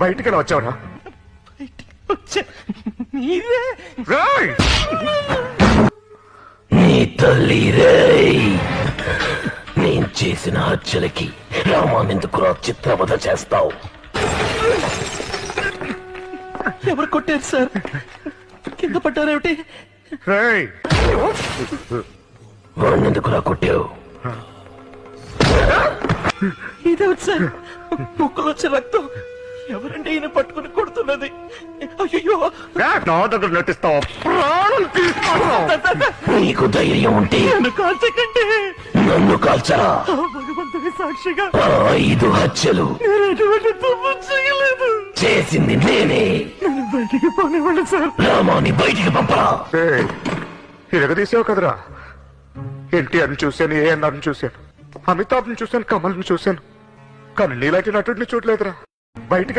బయటికి ఎలా వచ్చావురా? రేయ్! నీ తల్లి రేయ్ నేను చేసిన హత్యలకి రామానెందుకు చిత్రవధ చేస్తావు? ఎవరు కొట్టారు సార్? కింద పడ్డారేమిటి? రేయ్! వాణ్ణెందుకురా కొట్టావు? ఇదేమిటి సార్? ముక్కులో వచ్చే రక్తం. ఎవరండి ఈయన పట్టుకుని కొడుతున్నది? అయ్యో! నా దగ్గర నటిస్తావు, ప్రాణం తీస్తాను. నీకు ధైర్యం ఉంటే నన్ను కాల్చకండి. నన్ను కాల్చరా? భగవంతుని సాక్షిగా ఆ 5 హత్యలు నేను ఎటువంటి తప్పు చేయలేదు. చేసింది నేనే. నన్ను బయటికి పోనివ్వండి సార్. రామాని బయటికి పంపరా. ఇరగదీసావు కదరా. ఎన్టీఆర్ని చూశాను, ఏఎన్ఆర్ని చూశాను, అమితాబ్ని చూశాను, కమల్ని చూశాను, కానీ నీలాంటి నటుడిని చూడలేదురా. బయటికి